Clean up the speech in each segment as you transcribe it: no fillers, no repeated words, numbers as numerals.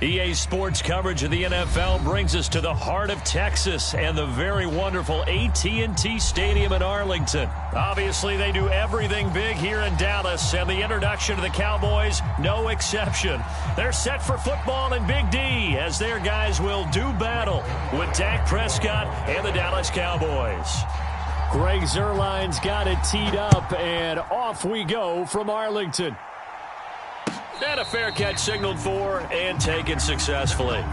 EA Sports coverage of the NFL brings us to the heart of Texas and the very wonderful AT&T Stadium in Arlington. Obviously, they do everything big here in Dallas, and the introduction to the Cowboys, no exception. They're set for football in Big D as their guys will do battle with Dak Prescott and the Dallas Cowboys. Greg Zuerlein's got it teed up, and off we go from Arlington. And a fair catch signaled for and taken successfully.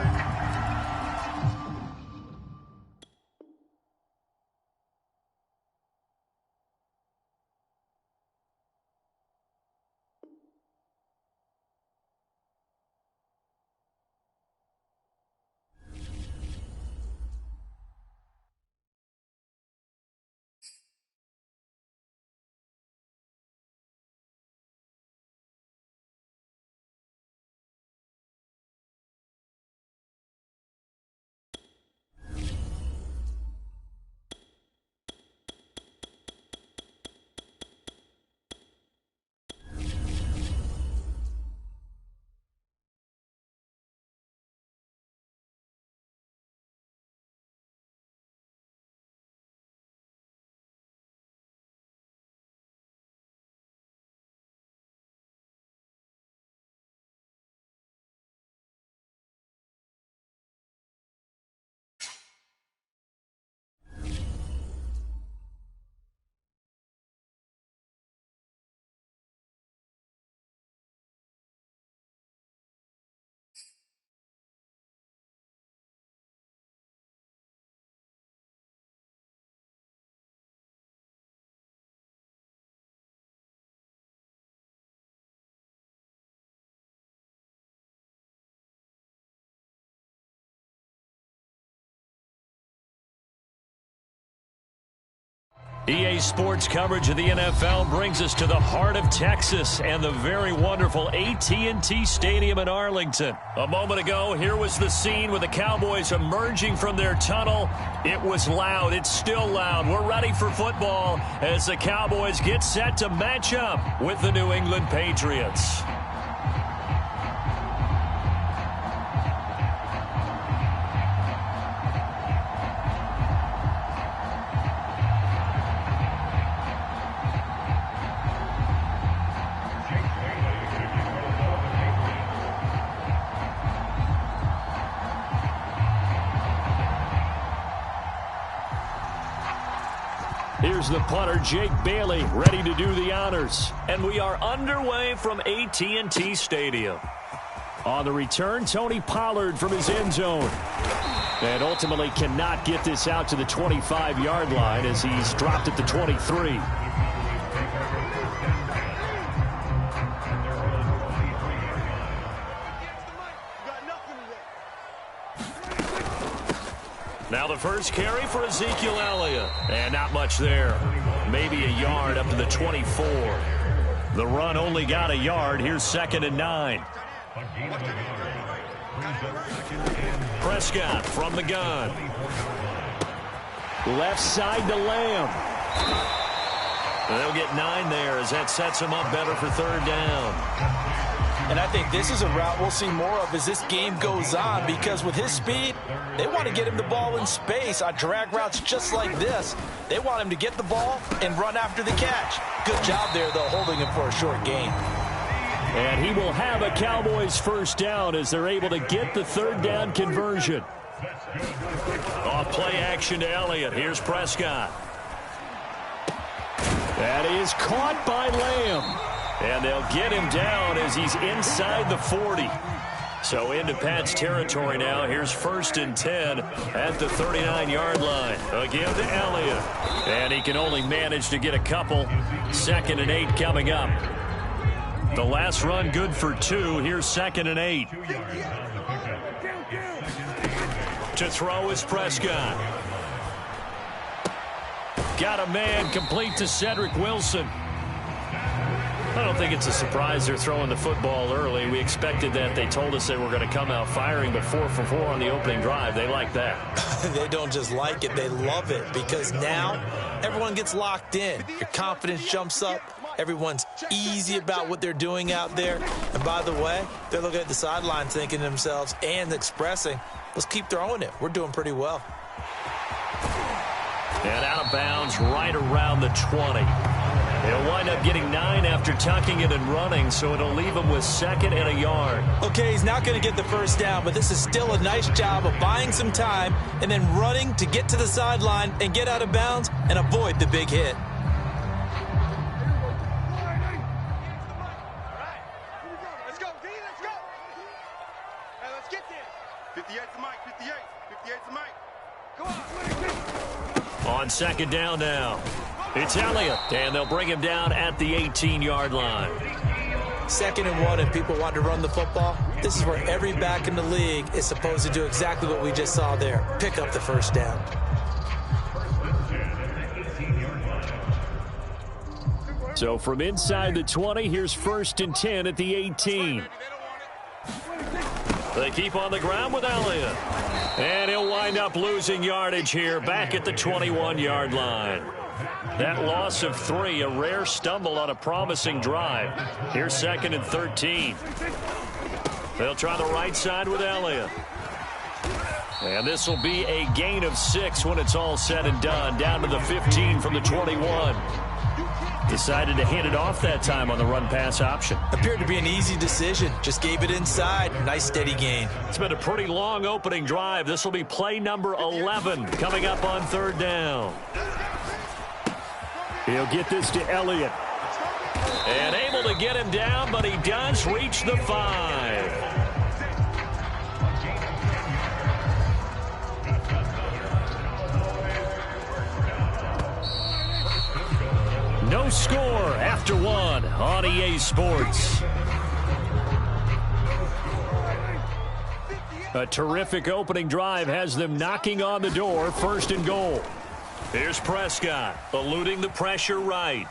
EA Sports coverage of the NFL brings us to the heart of Texas and the very wonderful AT&T Stadium in Arlington. A moment ago, here was the scene with the Cowboys emerging from their tunnel. It was loud. It's still loud. We're ready for football as the Cowboys get set to match up with the New England Patriots. Here's the punter, Jake Bailey, ready to do the honors. And we are underway from AT&T Stadium. On the return, Tony Pollard from his end zone. And ultimately cannot get this out to the 25-yard line as he's dropped at the 23. Now the first carry for Ezekiel Elliott. And not much there. Maybe a yard up to the 24. The run only got a yard. Here's 2nd and 9. Prescott from the gun. Left side to Lamb. They'll get 9 there as that sets him up better for 3rd down. And I think this is a route we'll see more of as this game goes on, because with his speed, they want to get him the ball in space on drag routes just like this. They want him to get the ball and run after the catch. Good job there, though, holding him for a short gain. And he will have a Cowboys first down as they're able to get the 3rd down conversion. Off play action to Elliott. Here's Prescott. That is caught by Lamb. And they'll get him down as he's inside the 40. So into Pat's territory now. Here's 1st and 10 at the 39-yard line. Again to Elliott. And he can only manage to get a couple. 2nd and 8 coming up. The last run good for 2. Here's 2nd and 8. To throw is Prescott. Got a man complete to Cedric Wilson. I don't think it's a surprise they're throwing the football early. We expected that. They told us they were going to come out firing, but 4 for 4 on the opening drive. They like that. They don't just like it, they love it, because now everyone gets locked in. Your confidence jumps up. Everyone's easy about what they're doing out there. And And by the way, they're looking at the sideline thinking to themselves and expressing, let's keep throwing it. We're doing pretty well. And out of bounds right around the 20. He'll wind up getting 9 after tucking it and running, so it'll leave him with 2nd and a yard. Okay, he's not going to get the first down, but this is still a nice job of buying some time and then running to get to the sideline and get out of bounds and avoid the big hit. Let's go, D, let's go. Hey, let's get there. 58's the mic, 58's the mic. Come on. On 2nd down now, it's Elliott, and they'll bring him down at the 18-yard line. 2nd and 1, and people want to run the football. This is where every back in the league is supposed to do exactly what we just saw there. Pick up the first down. So from inside the 20, here's 1st and 10 at the 18. They keep on the ground with Elliott. And he'll wind up losing yardage here back at the 21-yard line. That loss of 3, a rare stumble on a promising drive. Here's 2nd and 13. They'll try the right side with Elliott. And this will be a gain of 6 when it's all said and done. Down to the 15 from the 21. Decided to hand it off that time on the run-pass option. Appeared to be an easy decision. Just gave it inside. Nice steady gain. It's been a pretty long opening drive. This will be play number 11 coming up on 3rd down. He'll get this to Elliott. And able to get him down, but he does reach the 5. No score after 1 on EA Sports. A terrific opening drive has them knocking on the door. 1st and goal. Here's Prescott, eluding the pressure right.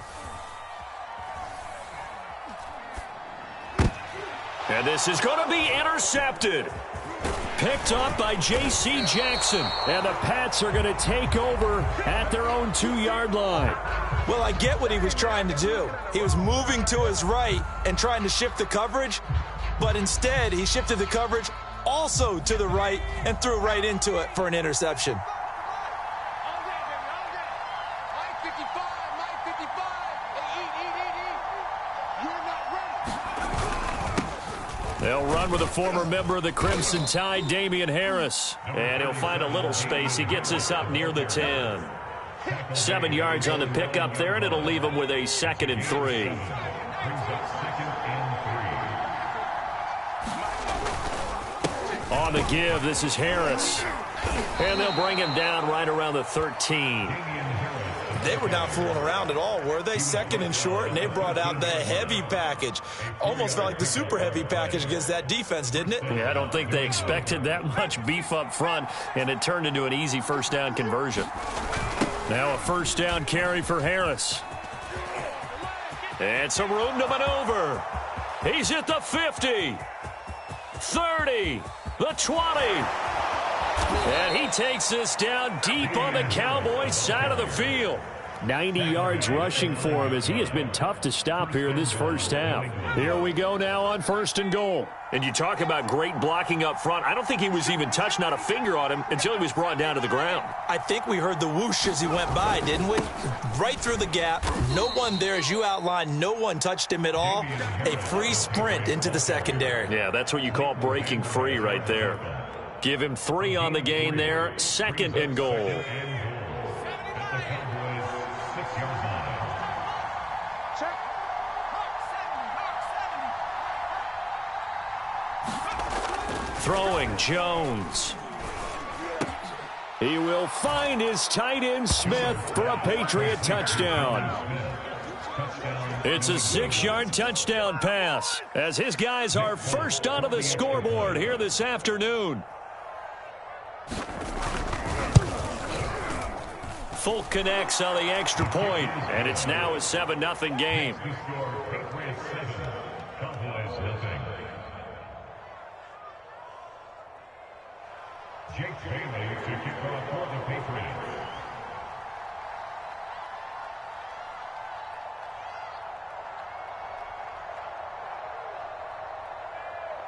And this is going to be intercepted. Picked up by J.C. Jackson. And the Pats are going to take over at their own 2-yard line. Well, I get what he was trying to do. He was moving to his right and trying to shift the coverage, but instead he shifted the coverage also to the right and threw right into it for an interception. They'll run with a former member of the Crimson Tide, Damian Harris. And he'll find a little space. He gets us up near the 10. 7 yards on the pickup there, and it'll leave him with a 2nd and 3. On the give, this is Harris. And they'll bring him down right around the 13. They were not fooling around at all, were they? 2nd and short, and they brought out the heavy package. Almost felt like the super heavy package against that defense, didn't it? Yeah, I don't think they expected that much beef up front, and it turned into an easy 1st down conversion. Now a 1st down carry for Harris. And some room to maneuver. He's at the 50, 30, the 20. And he takes this down deep on the Cowboys' side of the field. 90 yards rushing for him as he has been tough to stop here in this 1st half. Here we go now on 1st and goal. And you talk about great blocking up front. I don't think he was even touched, not a finger on him, until he was brought down to the ground. I think we heard the whoosh as he went by, didn't we? Right through the gap. No one there, as you outlined. No one touched him at all. A free sprint into the secondary. Yeah, that's what you call breaking free right there. Give him 3 on the gain there. 2nd and goal. Throwing Jones. He will find his tight end Smith for a Patriot touchdown. It's a 6-yard touchdown pass as his guys are first onto the scoreboard here this afternoon. Folk connects on the extra point, and it's now a 7-0 game. Jake Bailey to kick off for the Patriots.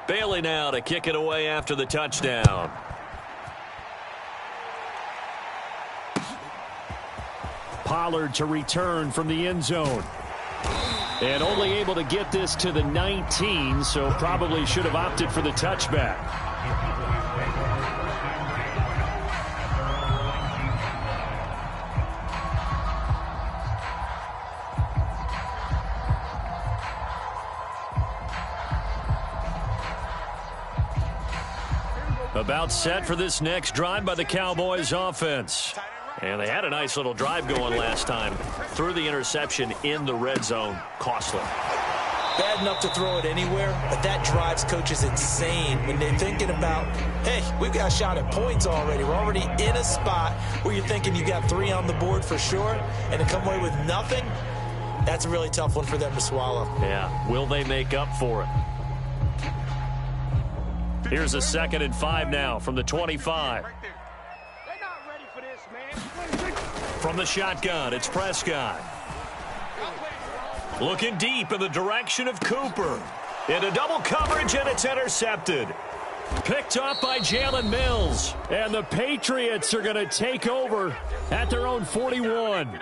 Bailey now to kick it away after the touchdown. Pollard to return from the end zone. And only able to get this to the 19, so probably should have opted for the touchback. About set for this next drive by the Cowboys offense. And they had a nice little drive going last time. Threw the interception in the red zone. Costly. Bad enough to throw it anywhere, but that drives coaches insane when they're thinking about, hey, we've got a shot at points already. We're already in a spot where you're thinking you got 3 on the board for sure, and to come away with nothing, that's a really tough one for them to swallow. Yeah, will they make up for it? Here's a 2nd and 5 now from the 25. From the shotgun, it's Prescott. Looking deep in the direction of Cooper. Into double coverage, and it's intercepted. Picked off by Jalen Mills. And the Patriots are going to take over at their own 41.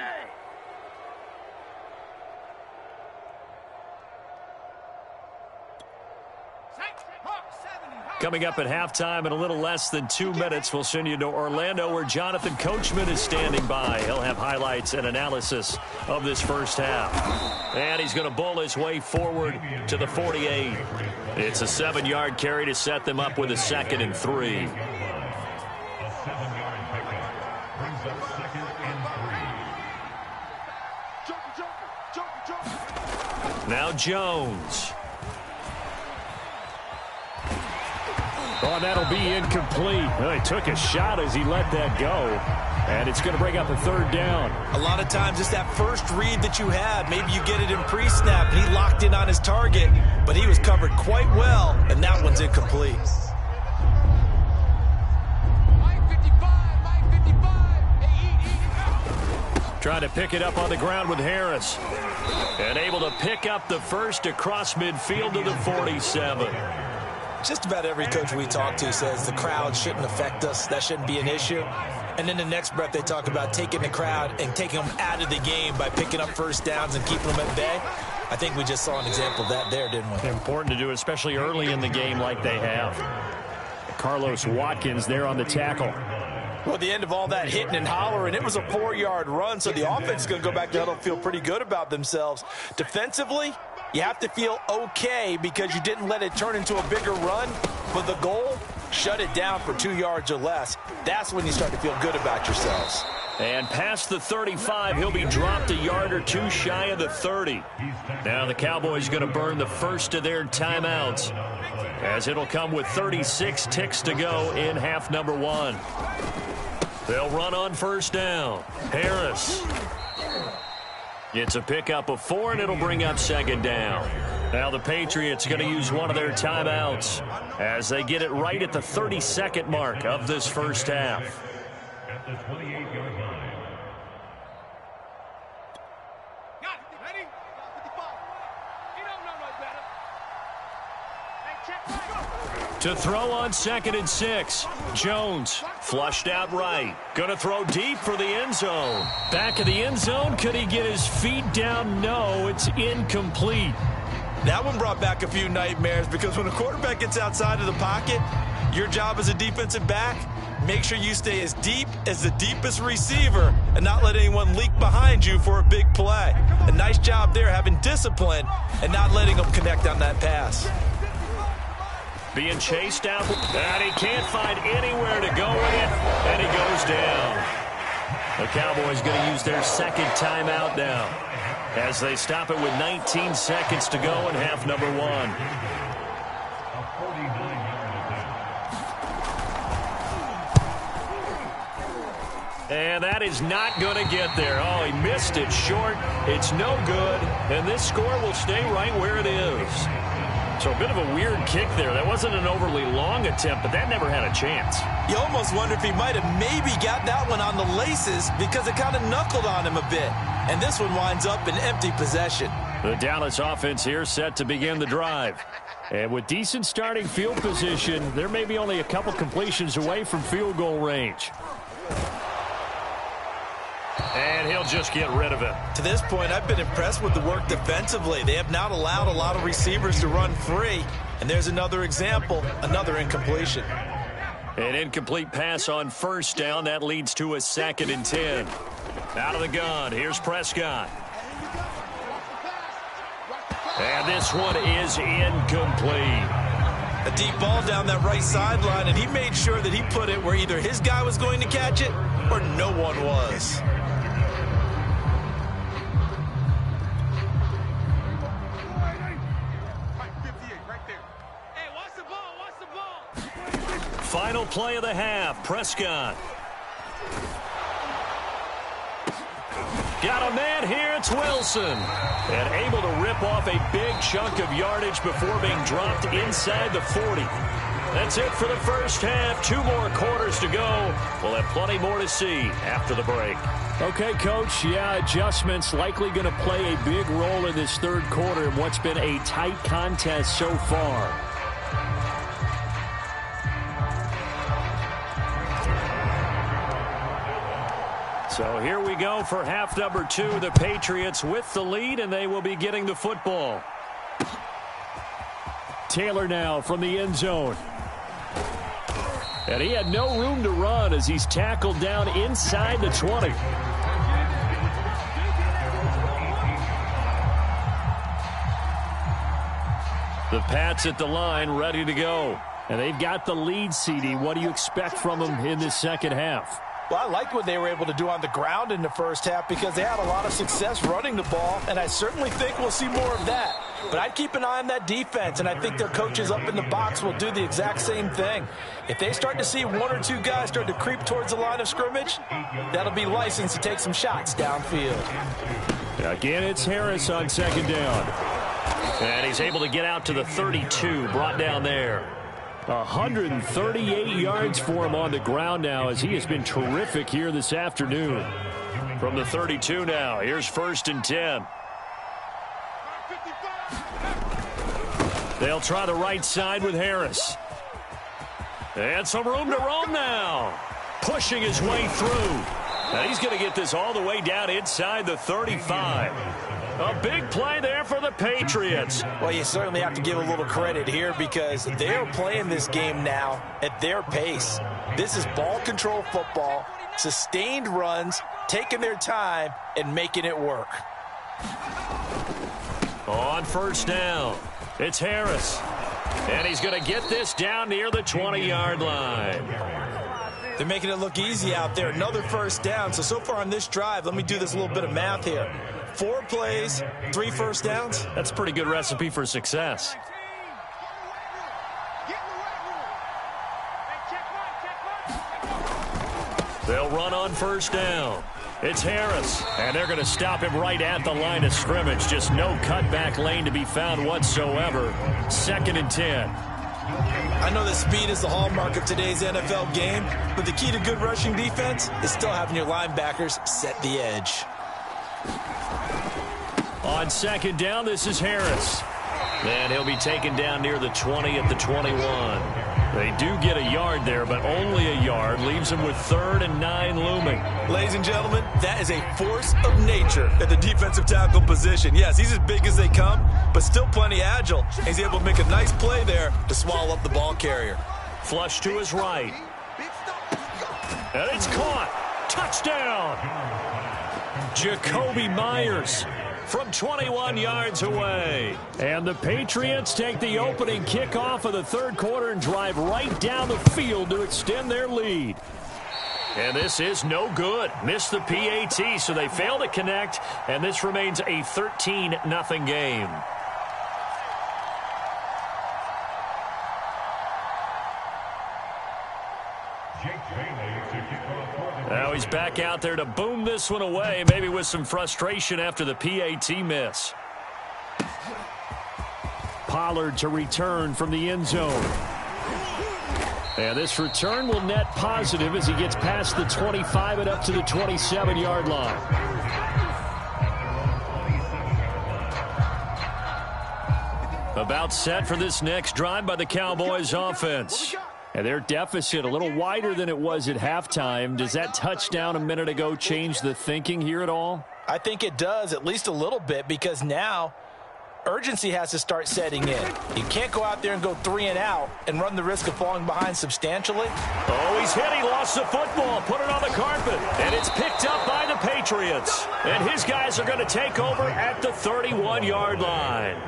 Coming up at halftime in a little less than 2 minutes, we'll send you to Orlando where Jonathan Coachman is standing by. He'll have highlights and analysis of this first half. And he's going to bowl his way forward to the 48. It's a 7-yard carry to set them up with a 2nd and 3. A 7-yard pickup brings up 2nd and 3. Now Jones. Oh, that'll be incomplete. Well, he took a shot as he let that go. And it's going to bring up a 3rd down. A lot of times it's that first read that you have. Maybe you get it in pre-snap, and he locked in on his target, but he was covered quite well, and that one's incomplete. Trying to pick it up on the ground with Harris. And able to pick up the first across midfield to the 47. Just about every coach we talk to says the crowd shouldn't affect us. That shouldn't be an issue. And then the next breath they talk about taking the crowd and taking them out of the game by picking up first downs and keeping them at bay. I think we just saw an example of that there, didn't we? Important to do, especially early in the game like they have. Carlos Watkins there on the tackle. Well, at the end of all that hitting and hollering, it was a 4-yard run, so the offense is going to go back to huddle and feel pretty good about themselves. Defensively, you have to feel okay because you didn't let it turn into a bigger run. But the goal, shut it down for 2 yards or less. That's when you start to feel good about yourselves. And past the 35, he'll be dropped a yard or 2 shy of the 30. Now the Cowboys going to burn the first of their timeouts, as it'll come with 36 ticks to go in half number 1. They'll run on first down. Harris. It's a pickup of 4, and it'll bring up 2nd down. Now the Patriots are going to use one of their timeouts as they get it right at the 32nd mark of this first half. At the 28-yard line. Ready? 55. You don't know no better. Hey, check. To throw on 2nd and 6. Jones flushed out right. Going to throw deep for the end zone. Back of the end zone. Could he get his feet down? No, it's incomplete. That one brought back a few nightmares because when a quarterback gets outside of the pocket, your job as a defensive back, make sure you stay as deep as the deepest receiver and not let anyone leak behind you for a big play. A nice job there having discipline and not letting them connect on that pass. Being chased out, and he can't find anywhere to go with it, and he goes down. The Cowboys going to use their 2nd timeout now as they stop it with 19 seconds to go in half number 1. A 49-yard attempt. And that is not going to get there. Oh, he missed it short. It's no good, and this score will stay right where it is. So a bit of a weird kick there. That wasn't an overly long attempt, but that never had a chance. You almost wonder if he might have maybe got that one on the laces because it kind of knuckled on him a bit. And this one winds up in empty possession. The Dallas offense here set to begin the drive. And with decent starting field position, they're maybe only a couple completions away from field goal range. And he'll just get rid of it. To this point, I've been impressed with the work defensively. They have not allowed a lot of receivers to run free. And there's another example, another incompletion. An incomplete pass on first down. That leads to a 2nd and 10. Out of the gun, here's Prescott. And this one is incomplete. A deep ball down that right sideline, and he made sure that he put it where either his guy was going to catch it or no one was. Final play of the half, Prescott. Got a man here, it's Wilson. And able to rip off a big chunk of yardage before being dropped inside the 40. That's it for the first half. 2 more quarters to go. We'll have plenty more to see after the break. Okay, Coach, adjustments likely going to play a big role in this third quarter in what's been a tight contest so far. So here we go for half number 2. The Patriots with the lead, and they will be getting the football. Taylor now from the end zone. And he had no room to run as he's tackled down inside the 20. The Pats at the line, ready to go. And they've got the lead, CD. What do you expect from them in this second half? Well, I like what they were able to do on the ground in the first half because they had a lot of success running the ball, and I certainly think we'll see more of that. But I'd keep an eye on that defense, and I think their coaches up in the box will do the exact same thing. If they start to see 1 or 2 guys start to creep towards the line of scrimmage, that'll be licensed to take some shots downfield. Again, it's Harris on 2nd down. And he's able to get out to the 32, brought down there. 138 yards for him on the ground now as he has been terrific here this afternoon. From the 32 now, here's 1st and 10. They'll try the right side with Harris. And some room to roam now. Pushing his way through. And he's going to get this all the way down inside the 35. A big play there for the Patriots. Well, you certainly have to give a little credit here because they're playing this game now at their pace. This is ball control football, sustained runs, taking their time, and making it work. On 1st down, it's Harris. And he's going to get this down near the 20-yard line. They're making it look easy out there. Another 1st down. So far on this drive, let me do this little bit of math here. 4 plays, 3 first downs. That's a pretty good recipe for success. They'll run on 1st down. It's Harris, and they're going to stop him right at the line of scrimmage. Just no cutback lane to be found whatsoever. 2nd and 10. I know that speed is the hallmark of today's NFL game, but the key to good rushing defense is still having your linebackers set the edge. On 2nd down, this is Harris. And he'll be taken down near the 20 at the 21. They do get a yard there, but only a yard. Leaves them with 3rd and 9 looming. Ladies and gentlemen, that is a force of nature at the defensive tackle position. Yes, he's as big as they come, but still plenty agile. He's able to make a nice play there to swallow up the ball carrier. Flush to his right. And it's caught. Touchdown. Jacoby Myers from 21 yards away. And the Patriots take the opening kickoff of the third quarter and drive right down the field to extend their lead. And this is no good. Missed the PAT, so they fail to connect, and this remains a 13-0 game. Now he's back out there to boom this one away, maybe with some frustration after the PAT miss. Pollard to return from the end zone. And this return will net positive as he gets past the 25 and up to the 27-yard line. About set for this next drive by the Cowboys offense. And their deficit a little wider than it was at halftime. Does that touchdown a minute ago change the thinking here at all? I think it does, at least a little bit, because now urgency has to start setting in. You can't go out there and go 3 and out and run the risk of falling behind substantially. Oh, he's hit. He lost the football. Put it on the carpet. And it's picked up by the Patriots. And his guys are going to take over at the 31-yard line.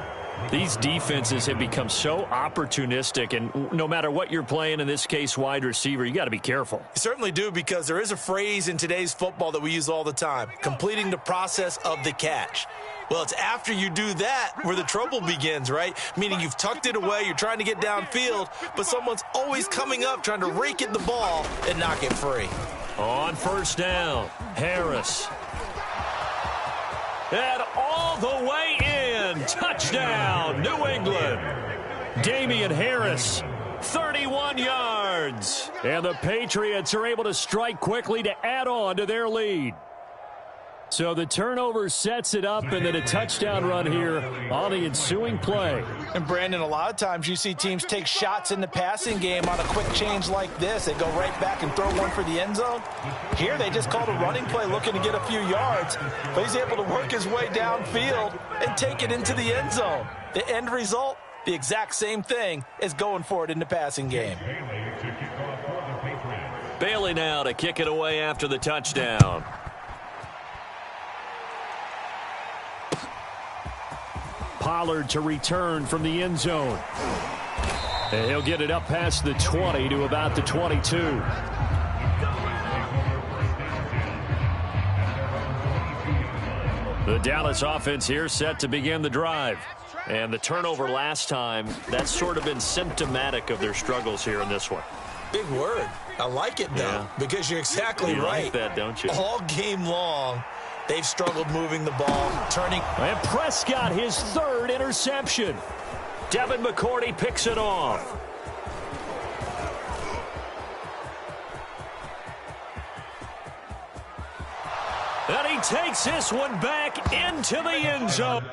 These defenses have become so opportunistic, and no matter what you're playing, in this case wide receiver, you got to be careful. You certainly do, because there is a phrase in today's football that we use all the time, completing the process of the catch. Well, it's after you do that where the trouble begins, right? Meaning you've tucked it away, you're trying to get downfield, but someone's always coming up trying to rake at the ball and knock it free. On first down, Harris. And all the way in. Touchdown, New England. Damian Harris, 31 yards. And the Patriots are able to strike quickly to add on to their lead. So the turnover sets it up, and then a touchdown run here on the ensuing play. And, Brandon, a lot of times you see teams take shots in the passing game on a quick change like this. They go right back and throw one for the end zone. Here they just called a running play looking to get a few yards, but he's able to work his way downfield and take it into the end zone. The end result, the exact same thing as going for it in the passing game. Bailey now to kick it away after the touchdown. Pollard to return from the end zone. And he'll get it up past the 20 to about the 22. The Dallas offense here set to begin the drive. And the turnover last time, that's sort of been symptomatic of their struggles here in this one. Big word. I like it, though, because you're exactly right. Like that, don't you? All game long, they've struggled moving the ball, turning. And Prescott, his third interception. Devin McCourty picks it off. And he takes this one back into the end zone.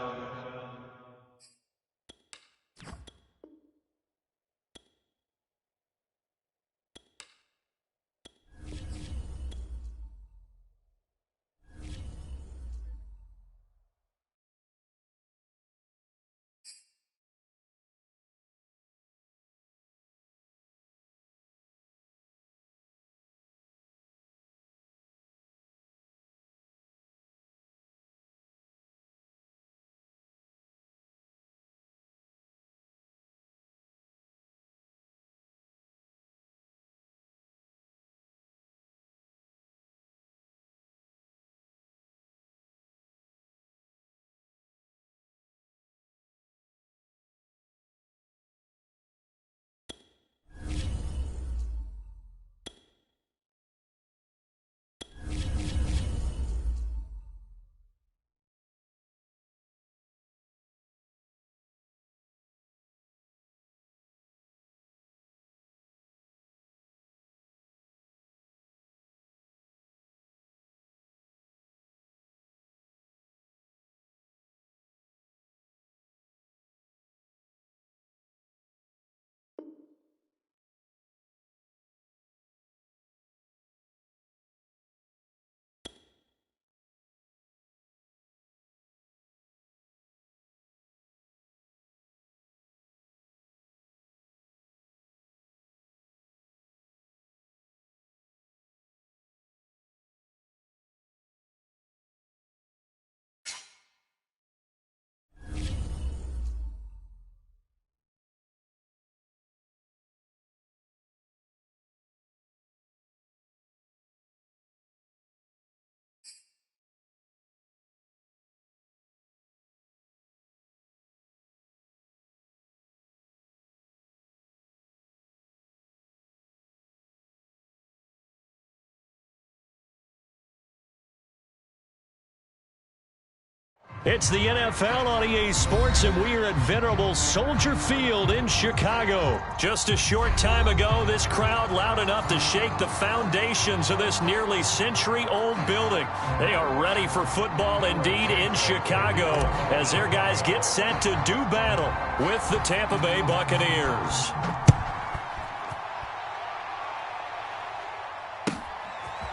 It's the NFL on EA Sports, and we are at venerable Soldier Field in Chicago. Just a short time ago, this crowd loud enough to shake the foundations of this nearly century-old building. They are ready for football indeed in Chicago as their guys get set to do battle with the Tampa Bay Buccaneers.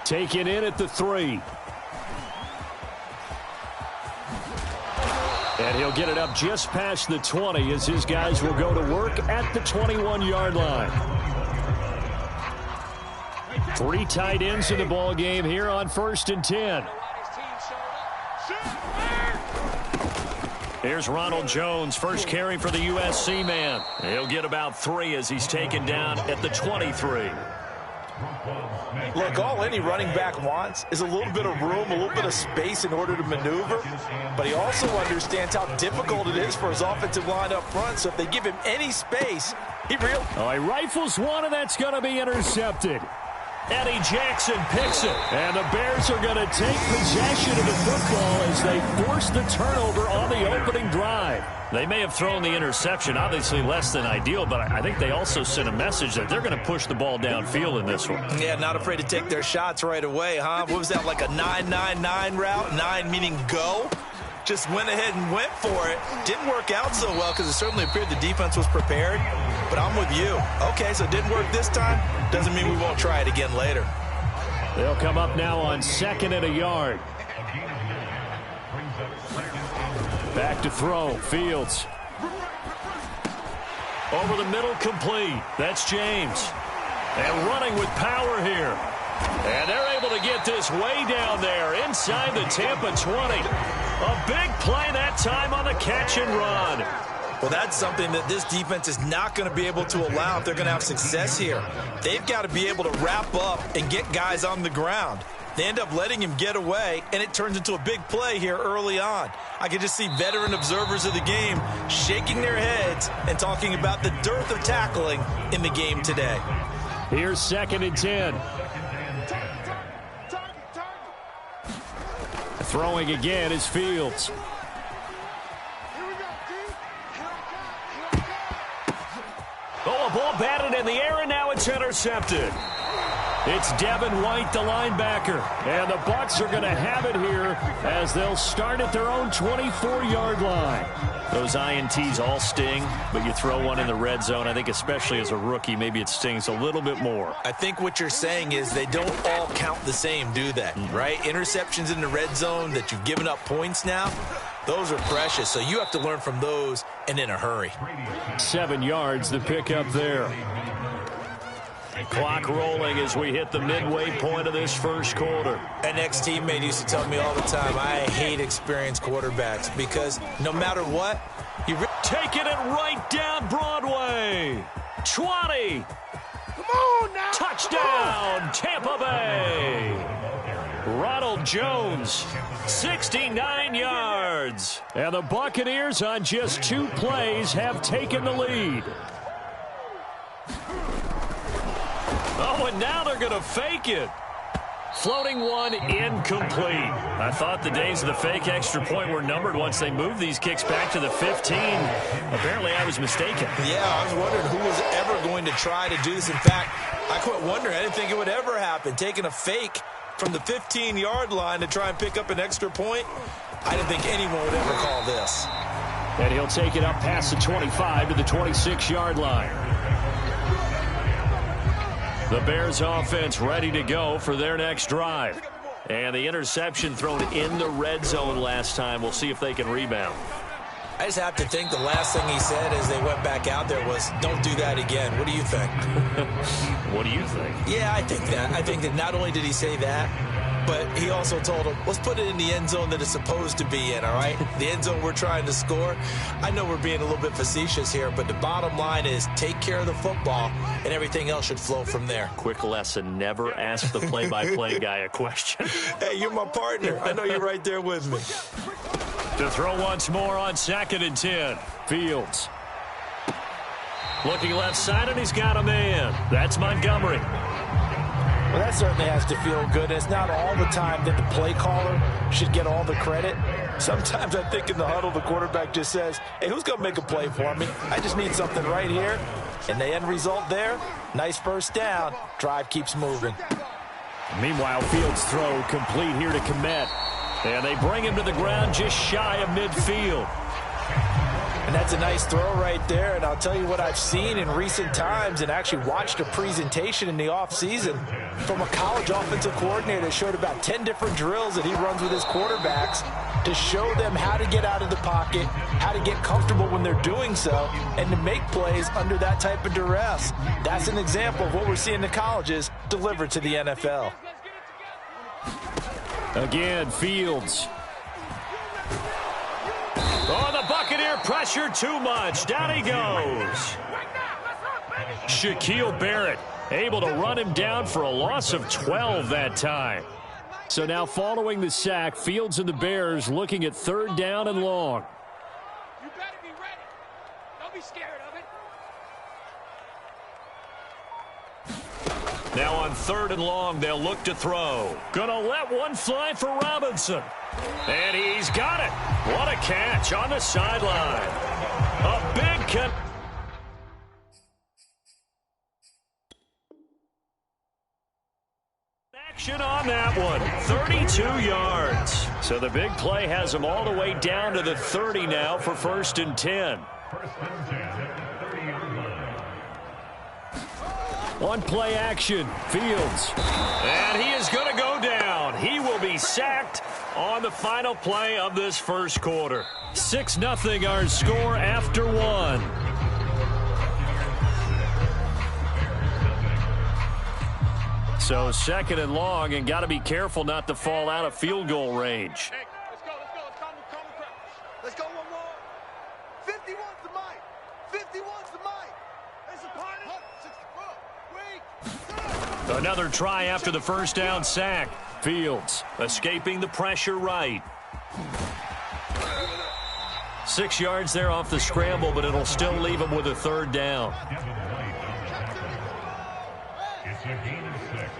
Taken in at the 3. And he'll get it up just past the 20 as his guys will go to work at the 21-yard line. 3 tight ends in the ball game here on 1st and 10. Here's Ronald Jones, first carry for the USC man. He'll get about 3 as he's taken down at the 23. Look, all any running back wants is a little bit of room, a little bit of space in order to maneuver. But he also understands how difficult it is for his offensive line up front. So if they give him any space, he rifles one, and that's going to be intercepted. Eddie Jackson picks it. And the Bears are going to take possession of the football as they force the turnover on the opening drive. They may have thrown the interception, obviously less than ideal, but I think they also sent a message that they're going to push the ball downfield in this one. Yeah, not afraid to take their shots right away, huh? What was that, like a 9-9-9 route? 9 meaning go? Just went ahead and went for it. Didn't work out so well because it certainly appeared the defense was prepared. But I'm with you. Okay, so it didn't work this time. Doesn't mean we won't try it again later. They'll come up now on 2nd and a yard. Back to throw. Fields. Over the middle, complete. That's James. And running with power here. And they're able to get this way down there inside the Tampa 20. A big play that time on the catch and run. Well, that's something that this defense is not going to be able to allow if they're going to have success here. They've got to be able to wrap up and get guys on the ground. They end up letting him get away, and it turns into a big play here early on. I can just see veteran observers of the game shaking their heads and talking about the dearth of tackling in the game today. Here's 2nd and 10. Throwing again is Fields. Oh, a ball batted in the air, and now it's intercepted. It's Devin White, the linebacker. And the Bucs are going to have it here as they'll start at their own 24-yard line. Those INTs all sting, but you throw one in the red zone, I think especially as a rookie, maybe it stings a little bit more. I think what you're saying is they don't all count the same, do they? Right? Interceptions in the red zone that you've given up points now, those are precious. So you have to learn from those and in a hurry. 7 yards, the pickup there. Clock rolling as we hit the midway point of this first quarter. An ex-teammate used to tell me all the time, I hate experienced quarterbacks because no matter what, taking it right down Broadway. 20. Come on now. Touchdown, Tampa Bay. Ronald Jones, 69 yards. And the Buccaneers on just 2 plays have taken the lead. Oh, and now they're going to fake it. Floating one, incomplete. I thought the days of the fake extra point were numbered once they moved these kicks back to the 15. Apparently, I was mistaken. Yeah, I was wondering who was ever going to try to do this. In fact, I quit wondering. I didn't think it would ever happen. Taking a fake from the 15-yard line to try and pick up an extra point, I didn't think anyone would ever call this. And he'll take it up past the 25 to the 26-yard line. The Bears offense ready to go for their next drive. And the interception thrown in the red zone last time. We'll see if they can rebound. I just have to think the last thing he said as they went back out there was, don't do that again. What do you think? What do you think? Yeah, I think that. I think that not only did he say that, but he also told him, let's put it in the end zone that it's supposed to be in, all right? The end zone we're trying to score. I know we're being a little bit facetious here, but the bottom line is take care of the football, and everything else should flow from there. Quick lesson, never ask the play-by-play guy a question. Hey, you're my partner. I know you're right there with me. To throw once more on 2nd and 10. Fields. Looking left side, and he's got a man. That's Montgomery. Well, that certainly has to feel good. It's not all the time that the play caller should get all the credit. Sometimes I think in the huddle, the quarterback just says, hey, who's going to make a play for me? I just need something right here. And the end result there, nice first down. Drive keeps moving. Meanwhile, Fields' throw complete here to Komet. And they bring him to the ground just shy of midfield. And that's a nice throw right there. And I'll tell you what I've seen in recent times and actually watched a presentation in the offseason from a college offensive coordinator that showed about 10 different drills that he runs with his quarterbacks to show them how to get out of the pocket, how to get comfortable when they're doing so, and to make plays under that type of duress. That's an example of what we're seeing in colleges delivered to the NFL. Again, Fields. Oh, the Buccaneer pressure too much. Down he goes. Shaquille Barrett able to run him down for a loss of 12 that time. So now following the sack, Fields and the Bears looking at 3rd down and long. You better be ready. Don't be scared of it. Now on 3rd and long, they'll look to throw. Gonna let one fly for Robinson. And he's got it. What a catch on the sideline. A big cut. Action on that one. 32 yards. So the big play has them all the way down to the 30 now for 1st and 10. On play action, Fields. And he is going to go down. He will be sacked on the final play of this first quarter. 6-0 our score after 1. So 2nd and long, and got to be careful not to fall out of field goal range. Hey, let's go. Let's calm the crowd. Let's go one more. 51's the mic. 51's the mic. There's a party. 64. Wait. Another try after the first down sack. Fields escaping the pressure right. 6 yards there off the scramble, but it'll still leave him with a 3rd down. It's a gain of 6.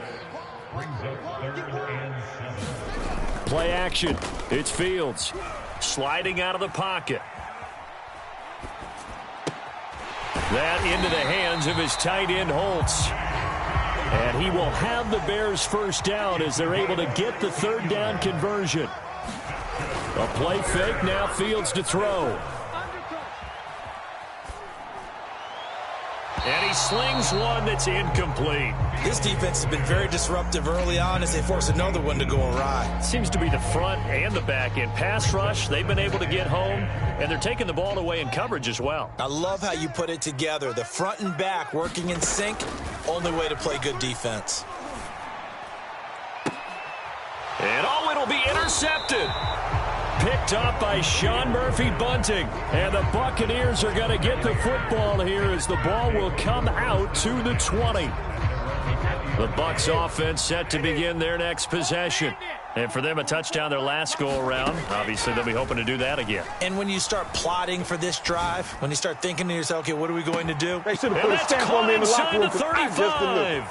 Brings up 3rd and 7. Play action. It's Fields sliding out of the pocket. That into the hands of his tight end, Holtz. And he will have the Bears' first down as they're able to get the 3rd down conversion. A play fake, now Fields to throw. And he slings one that's incomplete. This defense has been very disruptive early on as they force another one to go awry. Seems to be the front and the back end. Pass rush, they've been able to get home, and they're taking the ball away in coverage as well. I love how you put it together. The front and back working in sync, only way to play good defense. And oh, it'll be intercepted. Picked up by Sean Murphy-Bunting. And the Buccaneers are going to get the football here as the ball will come out to the 20. The Bucs offense set to begin their next possession. And for them, a touchdown their last go-around. Obviously, they'll be hoping to do that again. And when you start plotting for this drive, when you start thinking to yourself, okay, what are we going to do? They should have put a stamp on me in the locker room. The 35.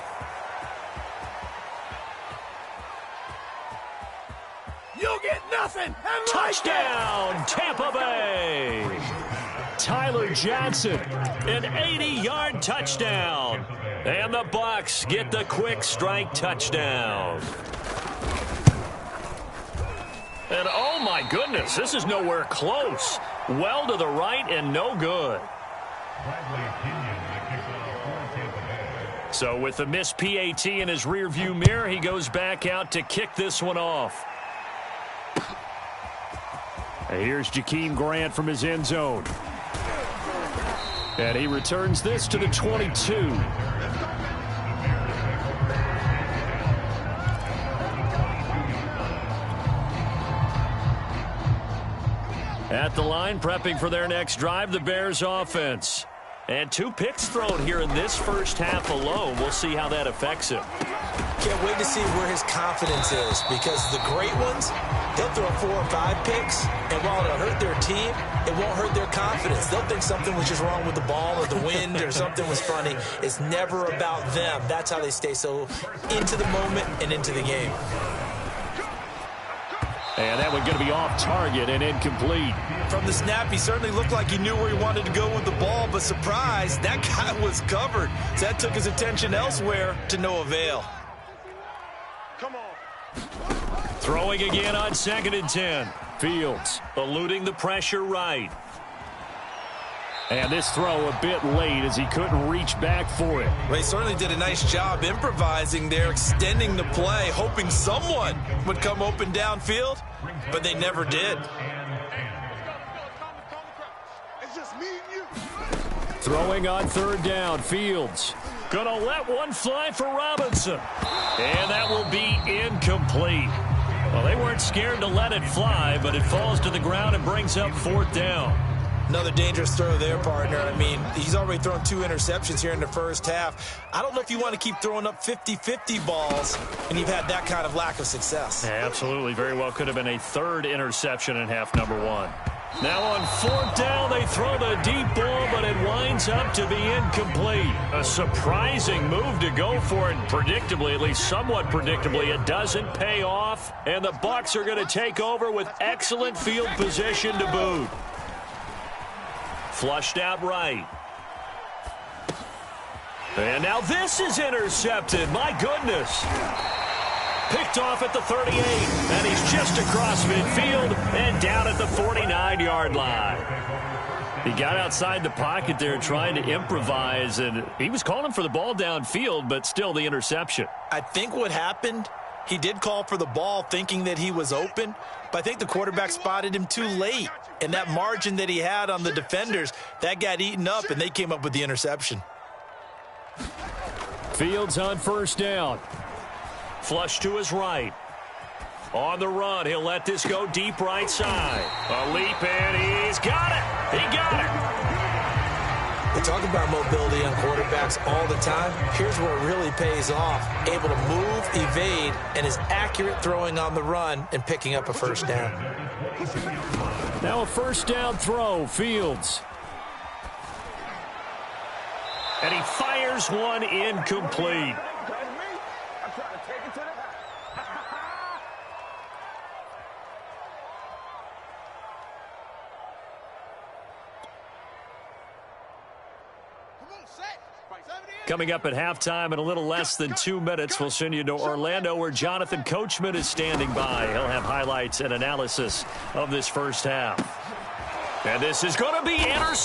You get nothing. Touchdown, Tampa Bay. Tyler Johnson, an 80-yard touchdown. And the Bucs get the quick strike touchdown. And oh my goodness, this is nowhere close. Well to the right and no good. So with the missed PAT in his rearview mirror, he goes back out to kick this one off. And here's Jakeem Grant from his end zone. And he returns this to the 22. At the line, prepping for their next drive, the Bears offense. And 2 picks thrown here in this first half alone. We'll see how that affects him. can't wait to see where his confidence is, because the great ones, they'll throw 4 or 5 picks, and while it'll hurt their team, it won't hurt their confidence. They'll think something was just wrong with the ball or the wind or something was funny. It's never about them. That's how they stay so into the moment and into the game. And that one going to be off target and incomplete. From the snap, he certainly looked like he knew where he wanted to go with the ball, but surprise, that guy was covered. So that took his attention elsewhere to no avail. Come on. Throwing again on 2nd and 10. Fields eluding the pressure right. And this throw a bit late as he couldn't reach back for it. Well, he certainly did a nice job improvising there, extending the play, hoping someone would come open downfield, but they never did. It's just me and you. Throwing on 3rd down. Fields gonna let one fly for Robinson. And that will be incomplete. Well, they weren't scared to let it fly, but it falls to the ground and brings up 4th down. Another dangerous throw there, partner. I mean, he's already thrown 2 interceptions here in the first half. I don't know if you want to keep throwing up 50-50 balls when you've had that kind of lack of success. Yeah, absolutely. Very well could have been a 3rd interception in half number 1. Now on 4th down, they throw the deep ball, but it winds up to be incomplete. A surprising move to go for it, predictably, at least somewhat predictably. It doesn't pay off, and the Bucs are going to take over with excellent field position to boot. Flushed out right. And now this is intercepted. My goodness. Picked off at the 38. And he's just across midfield and down at the 49-yard line. He got outside the pocket there trying to improvise, and he was calling for the ball downfield, but still the interception. I think what happened, he did call for the ball thinking that he was open, but I think the quarterback spotted him too late. And that margin that he had on the defenders, that got eaten up, and they came up with the interception. Fields on 1st down. Flush to his right. On the run, he'll let this go deep right side. A leap, and he's got it. He got it. We talk about mobility on quarterbacks all the time. Here's where it really pays off. Able to move, evade, and is accurate throwing on the run and picking up a 1st down. Now a 1st down throw. Fields. And he fires one incomplete. Coming up at halftime in a little less than 2 minutes, we'll send you to Orlando where Jonathan Coachman is standing by. He'll have highlights and analysis of this first half. And this is going to be intercepted.